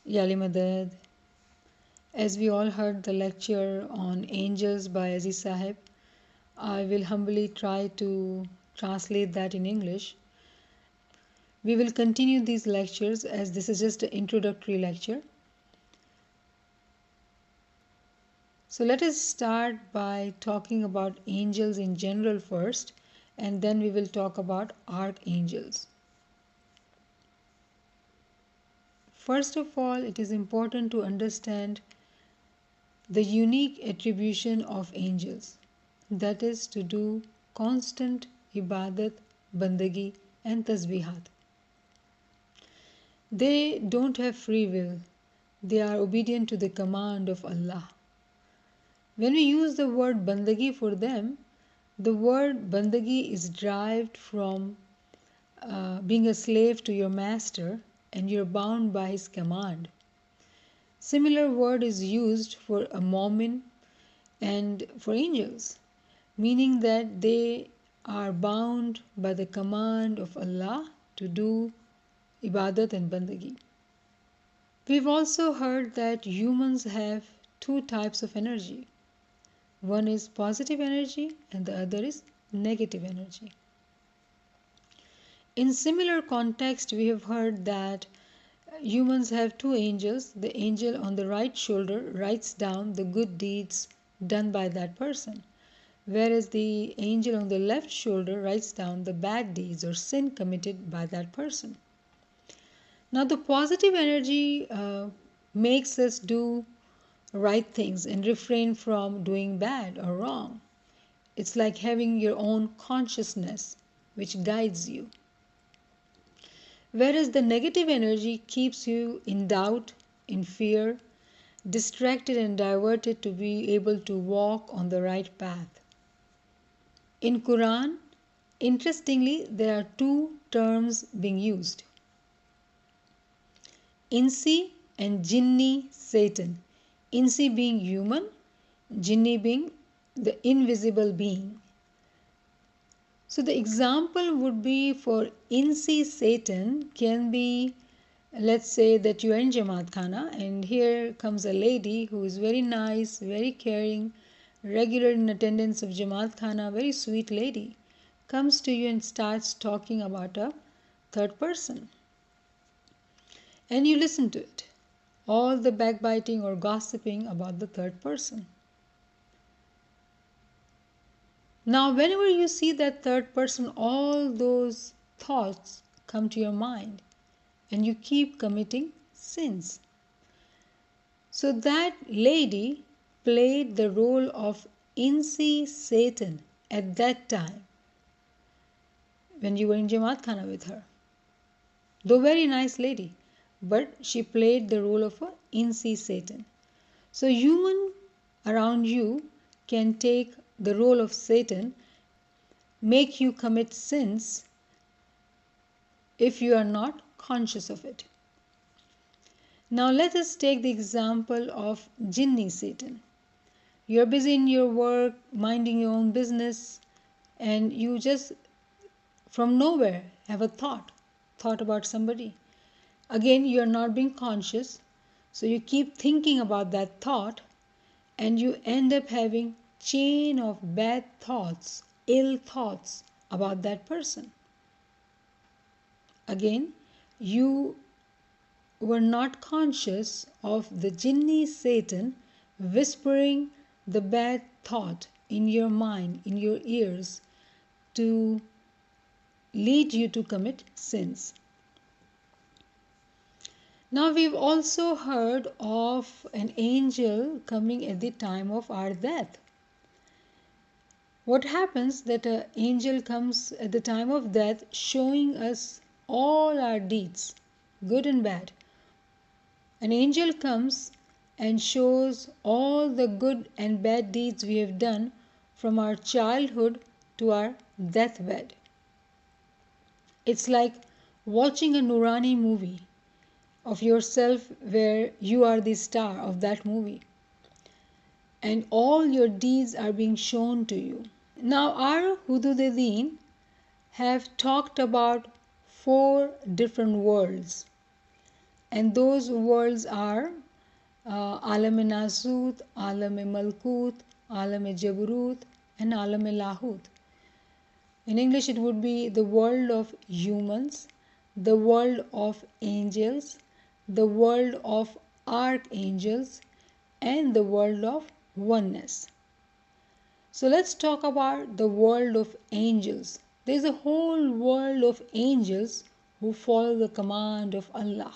Yali Madad. As we all heard the lecture on angels by Aziz Sahib, I will humbly try to translate that in English. We will continue these lectures as this is just an introductory lecture. So let us start by talking about angels in general first, and then we will talk about archangels. First of all, it is important to understand the unique attribution of angels, that is to do constant ibadat, bandagi and tasbihat. They don't have free will. They are obedient to the command of Allah. When we use the word bandagi for them, the word bandagi is derived from being a slave to your master and you're bound by his command. Similar word is used for a mu'min and for angels, meaning that they are bound by the command of Allah to do ibadat and bandagi. We've also heard that humans have two types of energy. One is positive energy and the other is negative energy. In similar context, we have heard that humans have two angels. The angel on the right shoulder writes down the good deeds done by that person, whereas the angel on the left shoulder writes down the bad deeds or sin committed by that person. Now, the positive energy makes us do right things and refrain from doing bad or wrong. It's like having your own consciousness which guides you. Whereas the negative energy keeps you in doubt, in fear, distracted and diverted to be able to walk on the right path. In Quran, interestingly, there are two terms being used. Insi and Jinni Satan. Insi being human, Jinni being the invisible being. So the example would be for Insi Satan can be, let's say that you are in Jamaat Khana and here comes a lady who is very nice, very caring, regular in attendance of Jamaat Khana, very sweet lady, comes to you and starts talking about a third person. And you listen to it, all the backbiting or gossiping about the third person. Now, whenever you see that third person, all those thoughts come to your mind and you keep committing sins. So that lady played the role of Insi Satan at that time when you were in Jamaat Khana with her. Though very nice lady, but she played the role of a Insi Satan. So human around you can take the role of Satan, make you commit sins if you are not conscious of it. Now let us take the example of Jinni Satan. You are busy in your work, minding your own business, and you just from nowhere have a thought about somebody. Again, you are not being conscious, so you keep thinking about that thought and you end up having chain of bad thoughts, ill thoughts about that person. Again, you were not conscious of the Jinni Satan whispering the bad thought in your mind, in your ears, to lead you to commit sins. Now we've also heard of an angel coming at the time of our death. What happens that an angel comes at the time of death showing us all our deeds, good and bad. An angel comes and shows all the good and bad deeds we have done from our childhood to our deathbed. It's like watching a Nurani movie of yourself where you are the star of that movie and all your deeds are being shown to you. Now our Hudud-e-Deen have talked about 4 different worlds, And those worlds are Alam-e-Nasut, Alam-e-Malkut, Alam-e-Jabarut, and Alam-e-Lahut. In English, it would be the world of humans, the world of angels, the world of archangels, and the world of oneness. So let's talk about the world of angels. There is a whole world of angels who follow the command of Allah.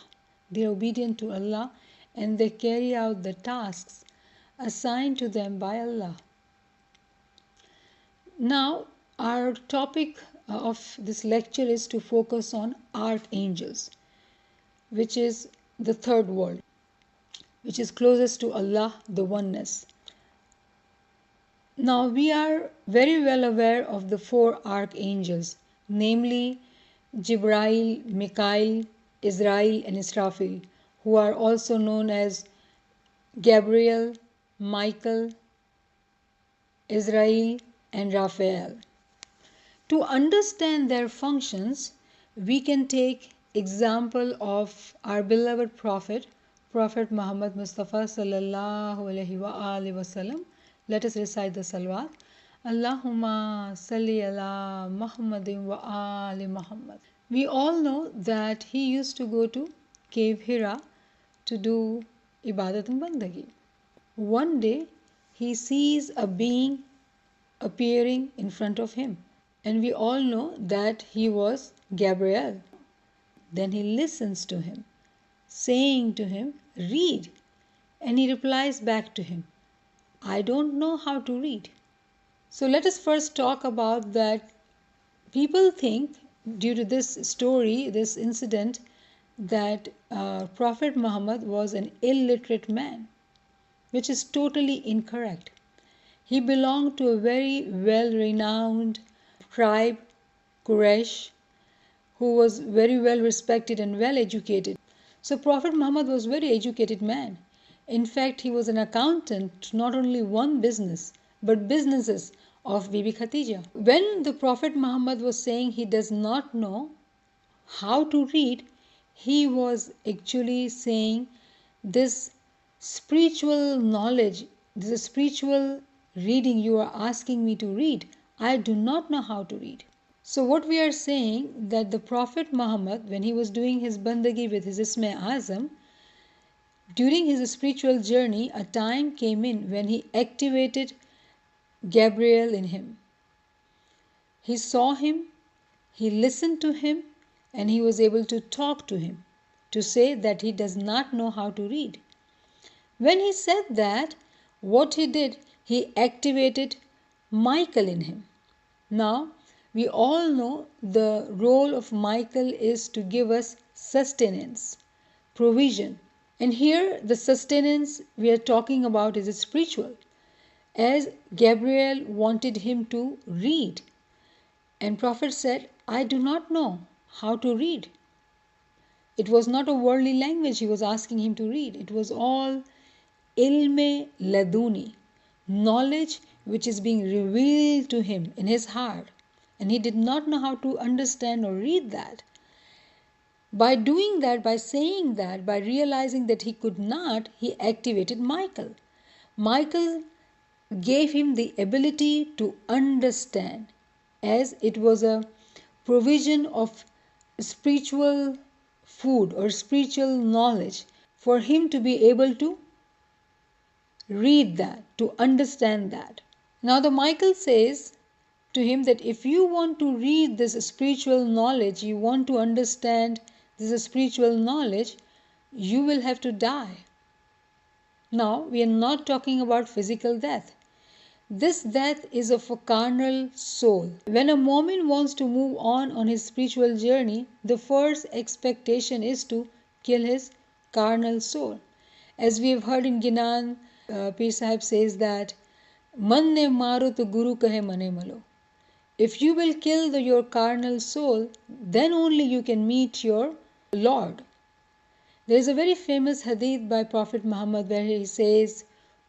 They are obedient to Allah and they carry out the tasks assigned to them by Allah. Now, our topic of this lecture is to focus on archangels, which is the third world, which is closest to Allah, the oneness. Now, we are very well aware of the four archangels, namely Jibrail, Mikail, Israel, and Israfil, who are also known as Gabriel, Michael, Israel, and Raphael. To understand their functions, we can take example of our beloved Prophet Muhammad Mustafa sallallahu alaihi wasallam. Let us recite the salawat. Allahumma salli ala Muhammadin wa ali Muhammad. We all know that he used to go to cave Hira to do ibadat and bandagi. One day he sees a being appearing in front of him, and we all know that he was Gabriel. Then he listens to him, saying to him, "Read." And he replies back to him, "I don't know how to read." So let us first talk about that. People think, due to this story, this incident, that Prophet Muhammad was an illiterate man, which is totally incorrect. He belonged to a very well-renowned tribe, Quraysh, who was very well respected and well educated. So Prophet Muhammad was a very educated man. In fact, he was an accountant to not only one business, but businesses of Bibi Khatija. When the Prophet Muhammad was saying he does not know how to read, he was actually saying this spiritual knowledge, this spiritual reading you are asking me to read, I do not know how to read. So what we are saying, that the Prophet Muhammad, when he was doing his bandagi with his Ism-e-Azam, during his spiritual journey, a time came in when he activated Gabriel in him. He saw him, he listened to him, and he was able to talk to him, to say that he does not know how to read. When he said that, what he did, he activated Michael in him. Now, we all know the role of Michael is to give us sustenance, provision. And here the sustenance we are talking about is spiritual, as Gabriel wanted him to read. And Prophet said, I do not know how to read. It was not a worldly language he was asking him to read. It was all ilme laduni, knowledge which is being revealed to him in his heart. And he did not know how to understand or read that. By doing that, by saying that, by realizing that he could not, he activated Michael. Michael gave him the ability to understand, as it was a provision of spiritual food or spiritual knowledge for him to be able to read that, to understand that. Now the Michael says to him that if you want to read this spiritual knowledge, you want to understand this spiritual knowledge, you will have to die. Now, we are not talking about physical death. This death is of a carnal soul. When a moment wants to move on his spiritual journey, the first expectation is to kill his carnal soul. As we have heard in Ginan, Pir Sahib says that, Man ne maro to Guru kahe mane malo. If you will kill your carnal soul, then only you can meet your Lord. There is a very famous hadith by Prophet Muhammad where he says,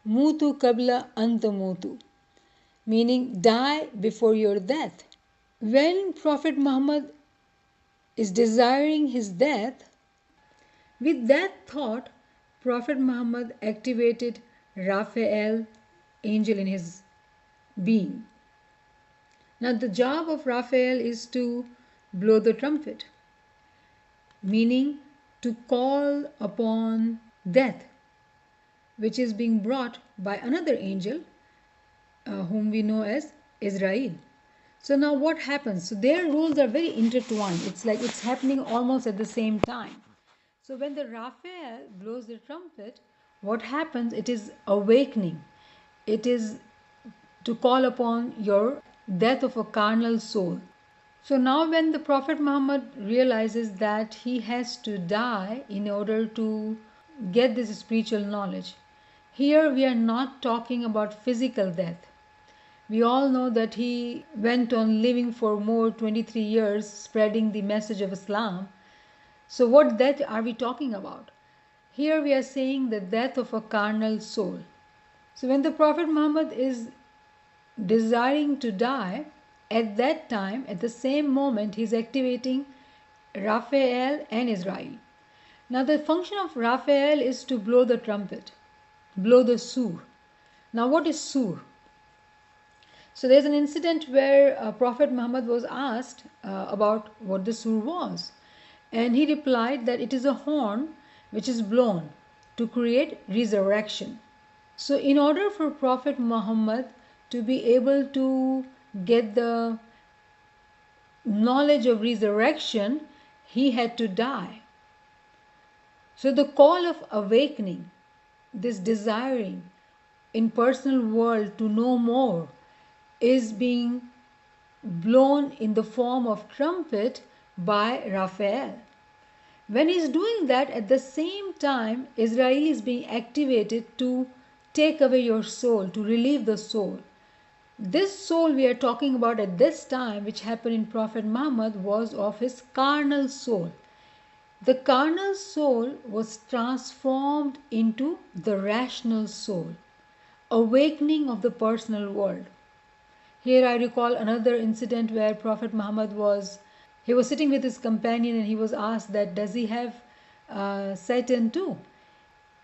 Mutu kabla anta mutu, meaning die before your death. When Prophet Muhammad is desiring his death, With that thought, Prophet Muhammad activated Raphael, angel in his being. Now, the job of Raphael is to blow the trumpet, meaning to call upon death, which is being brought by another angel whom we know as Israel. So now what happens? So their roles are very intertwined. It's like it's happening almost at the same time. So when the Raphael blows the trumpet, what happens? It is awakening. It is to call upon your death of a carnal soul. So now when the Prophet Muhammad realizes that he has to die in order to get this spiritual knowledge, here we are not talking about physical death. We all know that he went on living for more 23 years spreading the message of Islam. So what death are we talking about? Here we are saying the death of a carnal soul. So when the Prophet Muhammad is desiring to die, at that time, at the same moment, he is activating Raphael and Israel. Now the function of Raphael is to blow the trumpet, blow the sur. Now what is sur? So there's an incident where Prophet Muhammad was asked about what the sur was. And he replied that it is a horn which is blown to create resurrection. So in order for Prophet Muhammad to be able to get the knowledge of resurrection, he had to die. So the call of awakening, this desiring in personal world to know more, is being blown in the form of trumpet by Raphael. When he is doing that, at the same time, Israel is being activated to take away your soul, to relieve the soul. This soul we are talking about at this time, which happened in Prophet Muhammad, was of his carnal soul. The carnal soul was transformed into the rational soul, awakening of the personal world. Here I recall another incident where Prophet Muhammad was sitting with his companion and he was asked that does he have Satan too?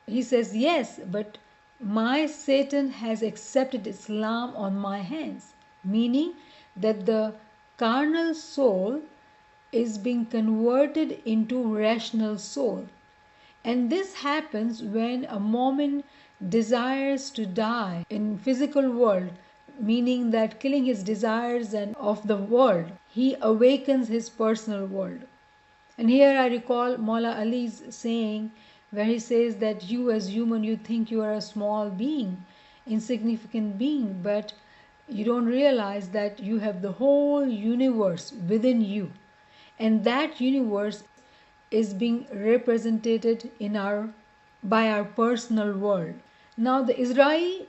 He says yes, but my Satan has accepted Islam on my hands, meaning that the carnal soul is being converted into rational soul. And this happens when a moment desires to die in physical world, meaning that killing his desires and of the world, he awakens his personal world. And here I recall Maula Ali's saying, where he says that you as human, you think you are a small being, insignificant being, but you don't realize that you have the whole universe within you. And that universe is being represented by our personal world. Now the Israel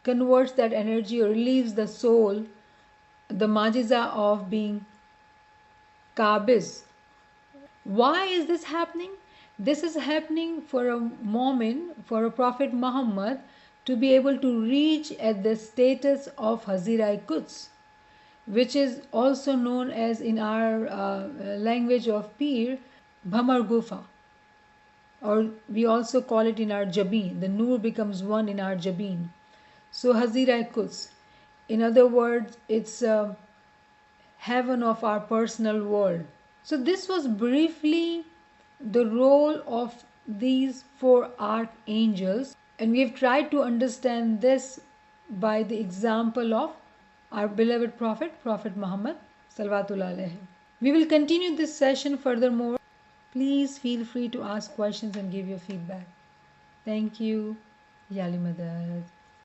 converts that energy or relieves the soul, the majiza of being Qabiz. Why is this happening? This is happening for a moment for a Prophet Muhammad to be able to reach at the status of Hazira Quds, which is also known as in our language of Pir, Bhamar Gufa, or we also call it in our Jabin. The Noor becomes one in our Jabin. So Hazira Quds, in other words, it's heaven of our personal world. So this was briefly the role of these four archangels, and we have tried to understand this by the example of our beloved Prophet Muhammad Salawatullah alayhi. We will continue this session furthermore. Please feel free to ask questions and give your feedback. Thank you. Yali Madad.